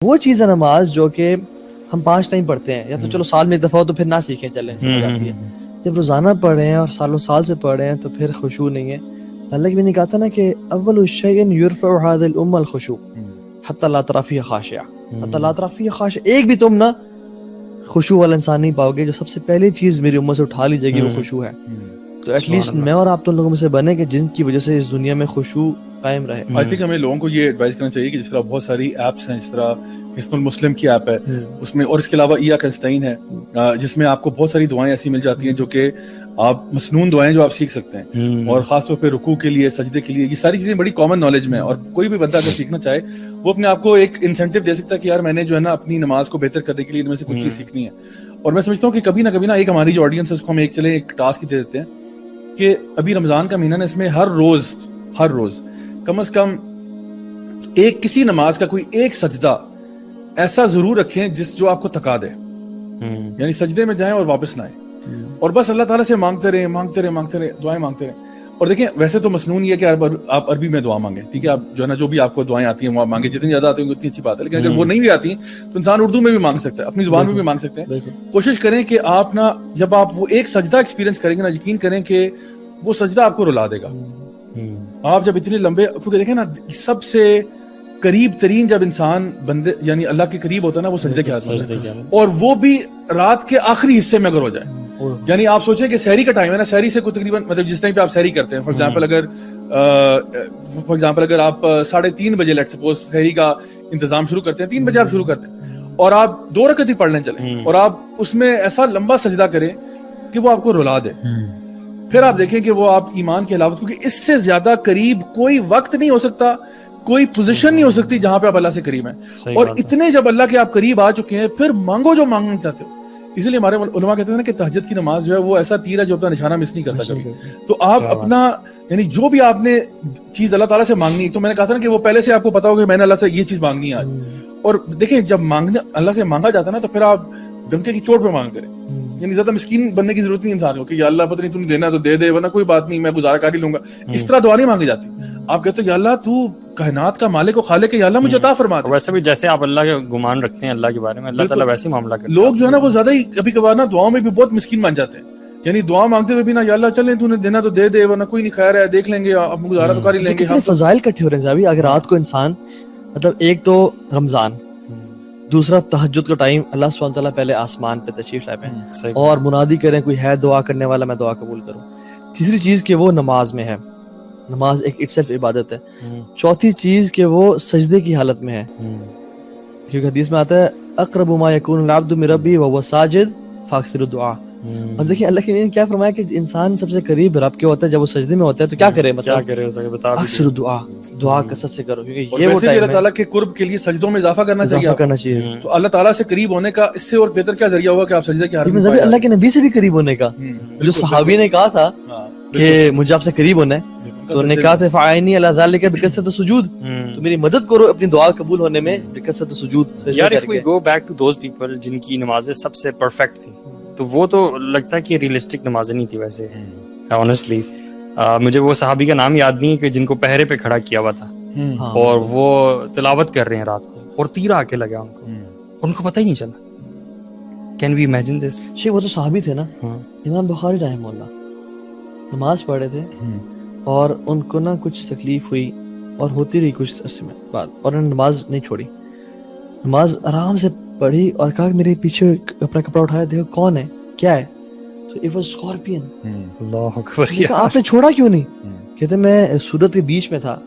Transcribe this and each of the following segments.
وہ چیز ہے نماز جو کہ ہم 5 ٹائم پڑھتے ہیں، یا تو چلو سال میں ایک دفعہ ہو تو پھر نہ سیکھیں، چلیں سمجھ آتی ہے. جب روزانہ پڑھ رہے ہیں اور سالوں سال سے پڑھ رہے ہیں تو پھر خشوع نہیں ہے. اللہ کی بھی نے کہا تھا نا کہ اول الشیء یرفع هذه الامه الخشوع حتى لا ترى فيها خاشعہ، حتى لا ترى فيها خاشعہ. ایک بھی تم نا خشوع والا انسان نہیں پاؤ گے. جو سب سے پہلی چیز میری امت سے اٹھا لی جائے گی وہ خشوع ہے. تو ایٹ لیسٹ میں اور آپ تو لوگوں میں سے بنے کہ جن کی وجہ سے اس دنیا میں خشوع قائم رہے. آئی تھنک ہمیں لوگوں کو یہ ایڈوائز کرنا چاہیے کہ جس طرح بہت ساری ایپس ہیں، جس طرح حصن المسلم کی ایپ ہے اس میں، اور اس کے علاوہ ایاک نستعین ہے جس میں آپ کو بہت ساری دعائیں ایسی مل جاتی ہیں جو کہ آپ مسنون دعائیں جو آپ سیکھ سکتے ہیں، اور خاص طور پہ رکوع کے لیے، سجدے کے لیے. یہ ساری چیزیں بڑی کامن نالج میں، اور کوئی بھی بندہ اگر سیکھنا چاہے وہ اپنے آپ کو ایک انسینٹیو دے سکتا ہے کہ یار میں نے جو ہے نا اپنی نماز کو بہتر کرنے کے لیے ان میں سے کچھ چیز سیکھنی ہے. اور میں سمجھتا ہوں کہ کبھی نہ ایک ہماری جو آڈینس ہے اس کو ہم ایک ٹاسک دے دیتے ہیں کہ ابھی رمضان کا مہینہ ہے، اس میں ہر روز کم از کم ایک کسی نماز کا کوئی ایک سجدہ ایسا ضرور رکھیں جو آپ کو تھکا دے. یعنی سجدے میں جائیں اور واپس نہ آئیں، اور بس اللہ تعالیٰ سے مانگتے رہیں، دعائیں مانگتے رہیں. اور دیکھیں ویسے تو مسنون یہ ہے کہ آپ عربی میں دعا مانگیں، ٹھیک ہے، آپ جو ہے نا جو بھی آپ کو دعائیں آتی ہیں وہ مانگیں، جتنی زیادہ آتی ہیں اتنی اچھی بات ہے. لیکن اگر وہ نہیں بھی آتی تو انسان اردو میں بھی مانگ سکتا ہے، اپنی زبان میں بھی مانگ سکتے ہیں. کوشش کریں کہ آپ نا جب آپ وہ ایک سجدہ ایکسپیرینس کریں گے نا، یقین کریں کہ وہ سجدہ آپ کو رلا دے گا. آپ جب اتنے لمبے، کیونکہ دیکھیں نا سب سے قریب ترین جب انسان بندے یعنی اللہ کے قریب ہوتا ہے نا وہ سجدے کے ہاتھ میں، اور وہ بھی رات کے آخری حصے میں اگر ہو جائے. یعنی آپ سوچیں کہ سحری کا ٹائم ہے نا، سحری سے کوئی تقریباً مطلب جس ٹائم پہ آپ سحری کرتے ہیں، فار ایگزامپل اگر آپ 3:30 بجے لیٹ سپوز سحری کا انتظام شروع کرتے ہیں، 3 بجے آپ شروع کرتے ہیں اور آپ 2 رکعت ہی پڑھنے چلیں اور آپ اس میں ایسا لمبا سجدہ کریں کہ وہ آپ کو رلا دے، پھر آپ دیکھیں کہ وہ آپ ایمان کی علاوت، کیونکہ اس سے زیادہ قریب کوئی وقت نہیں ہو سکتا، کوئی پوزیشن نہیں ہو سکتی جہاں پہ آپ اللہ سے قریب ہیں. اور اتنے جب اللہ کے آپ قریب آ چکے ہیں پھر مانگو جو مانگنا چاہتے ہو. اسی لیے ہمارے علماء کہتے ہیں نا کہ تہجد کی نماز جو ہے وہ ایسا تیر ہے جو اپنا نشانہ مس نہیں کرتا کبھی. تو آپ اپنا یعنی جو بھی آپ نے چیز اللہ تعالیٰ سے مانگنی، تو میں نے کہا تھا نا کہ وہ پہلے سے آپ کو پتا ہوگا کہ میں نے اللہ سے یہ چیز مانگنی ہے آج. اور دیکھیں جب اللہ سے مانگا جاتا ہے نا تو پھر آپ ڈنکے کی چوٹ پہ مانگ کریں. یعنی زیادہ مسکین بننے کی ضرورت نہیں انسان کو کہ یا اللہ پتہ نہیں تم نے دینا تو دے دے ورنہ کوئی بات نہیں میں گزارا کر ہی لوں گا. اس طرح دعا نہیں مانگی جاتی. آپ کہتے ہو یا اللہ تو کائنات کا مالک و خالق ہے، یا اللہ مجھے عطا فرما دے. ویسے بھی جیسے آپ اللہ کے گمان رکھتے ہیں اللہ کے بارے میں، اللہ تعالیٰ ویسے ہی معاملہ کرتے ہیں. لوگ جو ہے نا وہ زیادہ ہی کبھی کبھار نا دعاؤں میں بھی بہت مسکین بن جاتے ہیں. یعنی دعا مانگتے ہوئے بھی نا یا اللہ چلیں تو نے دینا تو دے دے ورنہ کوئی نہیں، خیر ہے دیکھ لیں گے، اب گزارا تو کر ہی لیں گے. کتنے فضائل کٹھے ہو رہے ہیں صاحب. اگر رات کو انسان مطلب ایک تو رمضان، دوسرا تہجد کا ٹائم، اللہ سبحانہ تعالیٰ پہلے آسمان پہ تشریف لائے ہیں اور منادی کریں کوئی ہے دعا کرنے والا میں دعا قبول کروں. تیسری چیز کہ وہ نماز میں ہے، نماز ایک اٹ سیلف عبادت ہے. چوتھی چیز کہ وہ سجدے کی حالت میں ہے، کیونکہ حدیث میں آتا ہے اقرب ما یکون العبد من ربہ وهو ساجد فاکثر الدعاء. اور دیکھیں اللہ کے نے کیا فرمایا کہ انسان سب سے قریب رب کے ہوتا ہے جب وہ سجدے میں ہوتا ہے تو کیا کرے، مطلب کیا کرے اسے بتا دیجیے. اکثر دعا کثرت سے کرو، کیونکہ یہ وہ ویسے بھی اللہ تعالیٰ کے قرب کے لیے سجدوں میں اضافہ کرنا چاہیے. تو اللہ تعالیٰ سے قریب ہونے کا اس سے اور بہتر کیا ذریعہ ہوگا کہ آپ سجدے کی حالت میں اللہ کے نبی سے بھی قریب ہونے کا. جو صحابی نے کہا تھا کہ مجھے آپ سے قریب ہونا ہے تو انہوں نے کہا تھا فاعینی علی ذلک بکثرت السجود، تو میری مدد کرو اپنی دعا قبول ہونے میں بکثرت السجود. یار if we go back to those people جن کی نمازیں سب سے پرفیکٹ تھیں، تو وہ تو لگتا ہے کہ ریئلسٹک نمازیں نہیں تھی ویسے آنیسٹلی. مجھے وہ صحابی کا نام یاد نہیں ہے کہ جن کو پہرے پہ کھڑا کیا ہوا تھا اور وہ تلاوت کر رہے ہیں رات کو اور تیر آ کے لگا ان کو پتہ ہی نہیں چلا. Can we imagine this? وہ تو صحابی تھے نا، امام بخاری رحمہ اللہ نماز پڑھ رہے تھے اور ان کو نا کچھ تکلیف ہوئی اور ہوتی رہی کچھ عرصے میں بعد، اور انہوں نے نماز نہیں چھوڑی، نماز آرام سے پڑھی اور کہا کہ میرے پیچھے اپنا کپڑا اٹھایا، دیکھو کون ہے کیا ہے، تو اٹ واز اسکارپین. اللہ اکبر. آپ نے چھوڑا کیوں نہیں؟ کہتے میں سورت کے بیچ میں تھا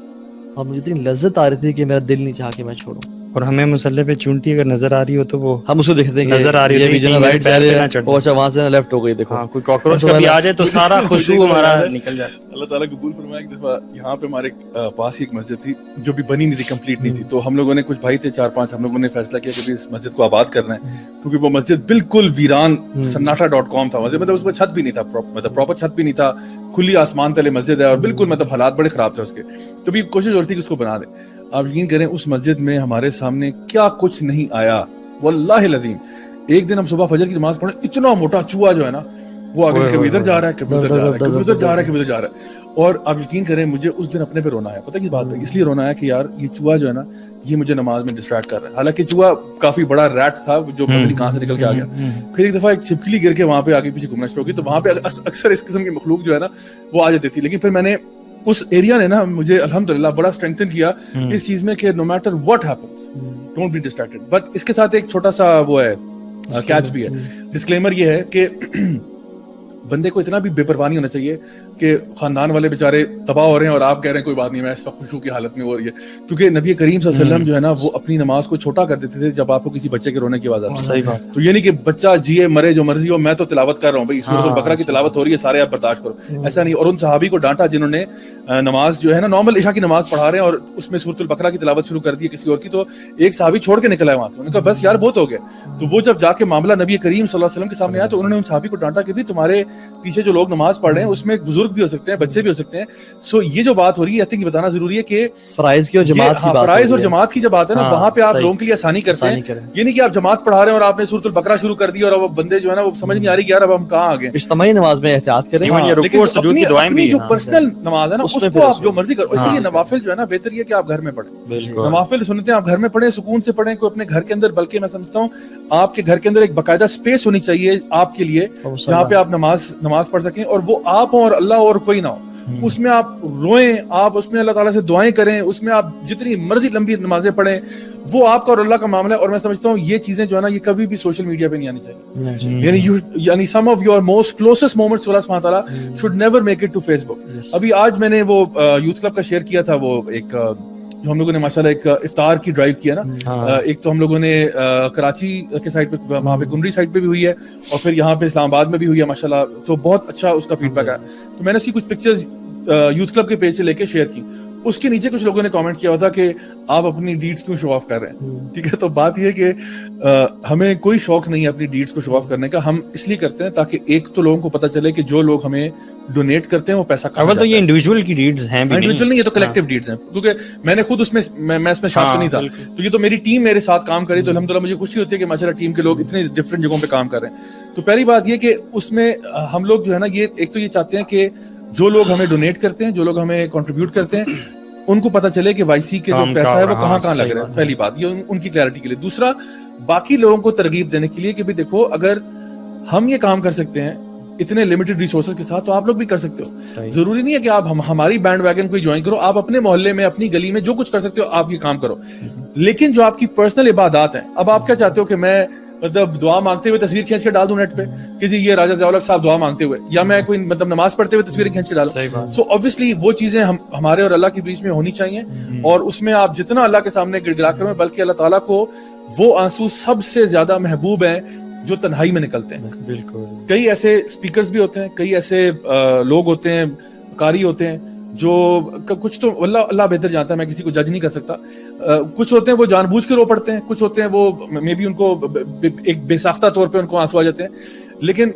اور مجھے اتنی لذت آ رہی تھی کہ میرا دل نہیں چاہا کہ میں چھوڑوں. اور ہمیں مسلح پہ چونٹی اگر نظر آ رہی ہو تو وہ ہم اسے دیکھتے ہیں نظر آ رہی ہے رائٹ جا رہے ہیں، اچھا وہاں سے لیفٹ ہو گئی، دیکھو کوئی کاکروچ کبھی آ جائے تو سارا خوشبو ہمارا نکل جائے. اللہ تعالیٰ قبول فرمایا. ایک دفعہ یہاں پہ ہمارے پاس ہی ایک مسجد تھی جو بھی بنی نہیں تھی، کمپلیٹ نہیں تھی، تو ہم لوگوں نے کچھ بھائی تھے 4-5، ہم لوگوں نے فیصلہ کیا کہ اس مسجد کو آباد کرنا ہے، کیونکہ وہ مسجد بالکل ویران سناٹا.com تھا مسجد، مطلب اس میں چھت بھی نہیں تھا، مطلب پراپر چھت بھی نہیں تھا، کھلی آسمان تلے مسجد ہے اور بالکل مطلب حالات بڑے خراب تھے اس کے. تو بھی کوشش ہو رہی تھی کہ اس کو بنا دیں. آپ یقین کریں اس مسجد میں ہمارے سامنے کیا کچھ نہیں آیا واللہ العظیم. ایک دن ہم صبح فجر کی نماز پڑھیں، اتنا موٹا چوہا جو ہے نا وہ آگے سے کبھی ادھر جا رہا ہے کبھی ادھر جا رہا ہے کبھی ادھر جا رہا ہے کبھی ادھر جا رہا ہے. اور آپ یقین کریں مجھے اس دن اپنے پہ رونا ہے. پتہ کی بات ہے اس لیے رونا ہے کہ یار یہ چوہا جو ہے نا یہ مجھے نماز میں ڈسٹریکٹ کر رہا ہے. حالانکہ چوہا کافی بڑا ریٹ تھا جو پتہ نہیں کہاں سے نکل کے آ گیا. پھر ایک دفعہ ایک چھپکلی گر کے وہاں پہ آگے پیچھے گھومنا شروع کی, تو وہاں پہ اکثر اس قسم کی مخلوق جو ہے نا وہ آ جاتی تھی. لیکن پھر میں نے اس ایریا نے نا مجھے الحمدللہ بڑا اسٹرینتھن کیا اس چیز میں کہ no matter what happens don't be distracted. But اس کے ساتھ ایک چھوٹا سا وہ ہے کیچ بھی ہے, ڈسکلیمر یہ ہے کہ بندے کو اتنا بھی بے پرواہ نہیں ہونا چاہیے کہ خاندان والے بیچارے تباہ ہو رہے ہیں اور آپ کہہ رہے ہیں کوئی بات نہیں میں اس وقت خوشو کی حالت میں ہو رہی ہے. کیونکہ نبی کریم صلی اللہ علیہ وسلم جو ہے نا وہ اپنی نماز کو چھوٹا کر دیتے تھے جب آپ کو کسی بچے کے رونے کی آواز آتی. صحیح بات. تو یہ نہیں کہ بچہ جیے مرے جو مرضی ہو میں تو تلاوت کر رہا ہوں بھائی سورۃ البقرہ کی تلاوت ہو رہی ہے سارے آپ برداشت کرو, ایسا نہیں. اور ان صحابی کو ڈانٹا جنہوں نے نماز جو ہے نا نارمل عشاء کی نماز پڑھا رہے ہیں اور اس میں سورۃ البقرہ کی تلاوت شروع کر دی ہے کسی اور کی, تو ایک صحابی چھوڑ کے نکلا ہے وہاں سے. انہوں نے کہا بس یار بہت ہو گیا. تو وہ جب جا کے معاملہ نبی کریم صلی اللہ علیہ وسلم کے سامنے آیا تو انہوں نے ان صحابی کو ڈانٹا کہ بھی تمہارے پیچھے جو لوگ نماز پڑھ رہے ہیں اس میں بزرگ بھی ہو سکتے ہیں بچے بھی ہو سکتے ہیں. سو یہ جو بات ہو رہی ہے یہ بتانا ضروری ہے کہ فرائض کی اور جماعت کی بات, فرائض اور جماعت کی جب بات ہے نا وہاں پہ آپ لوگوں کے لیے آسانی کرتے ہیں. یہ نہیں کہ آپ جماعت پڑھا رہے ہیں اور آپ نے سورۃ البقرہ شروع کر دی اور اب بندے جو ہے نا وہ سمجھ نہیں آ رہی کہ یار اب ہم کہاں آ گئے. اجتماعی نماز میں احتیاط کریں, لیکن اپنی جو پرسنل نماز ہے نا اس کو آپ جو مرضی کرو. اس لیے نوافل جو ہے نا بہتر یہ کہ آپ گھر میں پڑھیں. نوافل سنتیں آپ گھر میں پڑھیں, سکون سے پڑھیں, کوئی اپنے گھر کے اندر. بلکہ میں سمجھتا ہوں آپ کے گھر کے اندر ایک باقاعدہ اسپیس ہونی چاہیے آپ کے لیے جہاں پہ آپ نماز پڑھ سکیں, اور وہ آپ ہوں اور اللہ اور کوئی نہ ہو. اس میں آپ روئیں, آپ اس میں اللہ تعالیٰ سے دعائیں کریں, اس میں آپ جتنی مرضی لمبی نمازیں پڑھیں, وہ آپ کا اور اللہ کا معاملہ ہے. اور میں سمجھتا ہوں یہ چیزیں جو ہے نا یہ کبھی بھی سوشل میڈیا پہ نہیں آنی چاہیے. یعنی some of your most closest moments اللہ سبحانہ تعالیٰ should never make it to Facebook. ابھی آج میں نے وہ یوتھ کلب کا شیئر کیا تھا, وہ ایک جو ہم لوگوں نے ماشاءاللہ ایک افطار کی ڈرائیو کیا نا. ایک تو ہم لوگوں نے کراچی کے سائڈ پہ وہاں پہ کنری سائڈ پہ بھی ہوئی ہے اور پھر یہاں پہ اسلام آباد میں بھی ہوئی ہے ماشاءاللہ. تو بہت اچھا اس کا فیڈ بیک آیا. تو میں نے اس کی کچھ پکچرز یوتھ کلب کے پیج سے لے کے شیئر کی. اس کے نیچے کچھ لوگوں نے کامنٹ کیا ہوا تھا کہ آپ اپنی ڈیڈز کیوں شو آف کر رہے ہیں. ٹھیک ہے, تو بات یہ ہے کہ ہمیں کوئی شوق نہیں ہے اپنی ڈیڈز کو شو آف کرنے کا. ہم اس لیے کرتے ہیں تاکہ ایک تو لوگوں کو پتہ چلے کہ جو لوگ ہمیں ڈونیٹ کرتے ہیں وہ پیسہ اول تو یہ انڈیویجول کی ڈیڈز ہیں, انڈیویجول نہیں, یہ تو کلیکٹیو ڈیڈز ہیں. کیونکہ میں نے خود اس میں اس میں شامل نہیں تھا, تو یہ تو میری ٹیم میرے ساتھ کام کری. تو الحمدللہ مجھے خوشی ہوتی ہے کہ ماشاءاللہ ٹیم کے لوگ اتنے ڈفرینٹ جگہوں پہ کام کر رہے ہیں. تو پہلی بات یہ کہ اس میں ہم لوگ جو ہے نا یہ ایک تو یہ چاہتے ہیں کہ جو لوگ ہمیں ڈونیٹ کرتے ہیں, جو لوگ ہمیں کنٹریبیوٹ کرتے ہیں, ان کو پتہ چلے کہ وائی سی کے جو پیسہ ہے وہ کہاں لگ رہا ہے. پہلی بات یہ ان کی کلیئرٹی کے لیے. دوسرا باقی لوگوں کو ترغیب دینے کے لیے کہ بھی دیکھو اگر ہم یہ کام کر سکتے ہیں اتنے لمیٹڈ ریسورسز کے ساتھ تو آپ لوگ بھی کر سکتے ہو. ضروری نہیں ہے کہ آپ ہماری بینڈ ویگن کو جوائن کرو, آپ اپنے محلے میں اپنی گلی میں جو کچھ کر سکتے ہو آپ یہ کام کرو. لیکن جو آپ کی پرسنل عبادات ہیں, اب آپ کیا چاہتے ہو کہ میں مطلب دعا مانگتے ہوئے تصویر کھینچ کے ڈال دوں نیٹ پہ کہ جی یہ راجہ ضیاء الحق صاحب دعا مانگتے ہوئے, یا میں کوئی مطلب نماز پڑھتے ہوئے تصویر کھینچ کے ڈالوں. سو obviously وہ چیزیں ہمارے اور اللہ کے بیچ میں ہونی چاہیے, اور اس میں آپ جتنا اللہ کے سامنے گڑ گڑا کرو, بلکہ اللہ تعالیٰ کو وہ آنسو سب سے زیادہ محبوب ہیں جو تنہائی میں نکلتے ہیں. بالکل کئی ایسے اسپیکرز بھی ہوتے ہیں, کئی ایسے لوگ ہوتے ہیں, قاری ہوتے ہیں جو کچھ تو اللہ بہتر جانتا ہے, میں کسی کو جج نہیں کر سکتا. کچھ ہوتے ہیں وہ جان بوجھ کے رو پڑتے ہیں, کچھ ہوتے ہیں وہ مے بی ان کو ایک بے ساختہ طور پہ ان کو آنسو آ جاتے ہیں. لیکن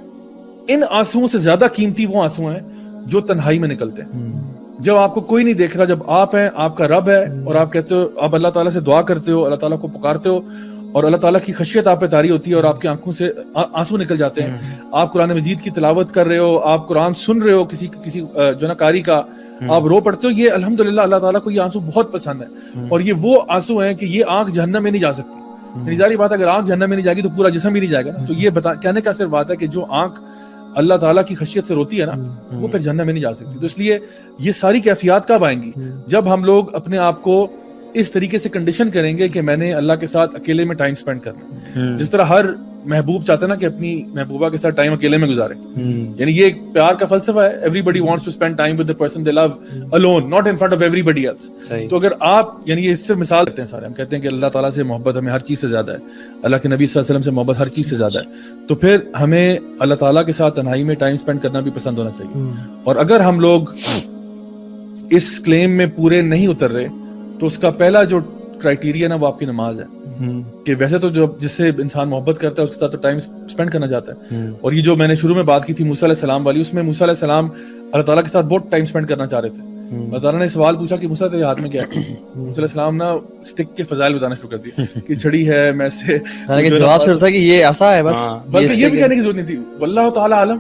ان آنسوؤں سے زیادہ قیمتی وہ آنسو ہیں جو تنہائی میں نکلتے ہیں, جب آپ کو کوئی نہیں دیکھ رہا, جب آپ ہیں, آپ کا رب ہے, اور آپ کہتے ہو, آپ اللہ تعالیٰ سے دعا کرتے ہو, اللہ تعالیٰ کو پکارتے ہو, اور اللہ تعالیٰ کی خشیت آپ پہ طاری ہوتی ہے اور آپ کی آنکھوں سے آنسو نکل جاتے ہیں. آپ قرآن مجید کی تلاوت کر رہے ہو, آپ قرآن سن رہے ہو کسی جو نا قاری کا, آپ رو پڑتے ہو, یہ الحمدللہ اللہ تعالیٰ کو یہ آنسو بہت پسند ہے. اور یہ وہ آنسو ہیں کہ یہ آنکھ جہنم میں نہیں جا سکتی. یعنی ظاہری بات ہے اگر آنکھ جہنم میں نہیں جائے گی تو پورا جسم بھی نہیں جائے گا. تو یہ کہنے کا صرف بات ہے کہ جو آنکھ اللہ تعالیٰ کی خشیت سے روتی ہے نا وہ پھر جہنم میں نہیں جا سکتی. تو اس لیے یہ ساری کیفیات کب آئیں گی؟ جب ہم لوگ اپنے آپ کو اس طریقے سے کنڈیشن کریں گے کہ میں نے اللہ کے ساتھ اکیلے میں ٹائم سپینڈ کرنا. جس طرح ہر محبوب چاہتا ہے نا کہ اپنی محبوبہ کے ساتھ ٹائم اکیلے میں گزارے, یعنی یہ ایک پیار کا فلسفہ ہے. Every wants to spend time with the person they love alone, not in front of everybody else. تو اگر آپ یعنی یہ اس سے مثال دیتے ہیں سارے, ہم کہتے ہیں کہ اللہ تعالیٰ سے محبت ہمیں ہر چیز سے زیادہ ہے, اللہ کے نبی صلی اللہ علیہ وسلم سے محبت ہر چیز سے زیادہ ہے, تو پھر ہمیں اللہ تعالیٰ کے ساتھ تنہائی میں ٹائم اسپینڈ کرنا بھی پسند ہونا چاہیے. اور اگر ہم لوگ اس کلیم میں پورے نہیں اتر رہے تو اس کا پہلا جو کرائٹیریا نا وہ آپ کی نماز ہے. کہ ویسے تو جو جس سے انسان محبت کرتا ہے اس کے ساتھ تو ٹائم اسپینڈ کرنا چاہتا ہے. اور یہ جو میں نے شروع میں بات کی تھی موسیٰ علیہ السلام والی, اس میں موسیٰ علیہ السلام اللہ تعالیٰ کے ساتھ بہت ٹائم اسپینڈ کرنا چاہ رہے تھے, اللہ تعالیٰ نے سوال پوچھا کہ موسیٰ تیرے ہاتھ میں کیا ہے؟ موسیٰ علیہ السلام نا اسٹک کے فضائل بتانا شروع کر دیے کہ چھڑی ہے میں سے، حالانکہ جواب صرف تھا کہ یہ ایسا ہے بس، بلکہ یہ بھی کہنے کی ضرورت نہیں تھی، واللہ تعالیٰ عالم،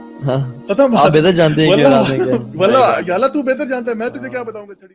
ختم، آپ بہتر جانتے ہیں کہ واللہ یا اللہ تو بہتر جانتا ہے، میں تجھے کیا بتاؤں گا چھڑی.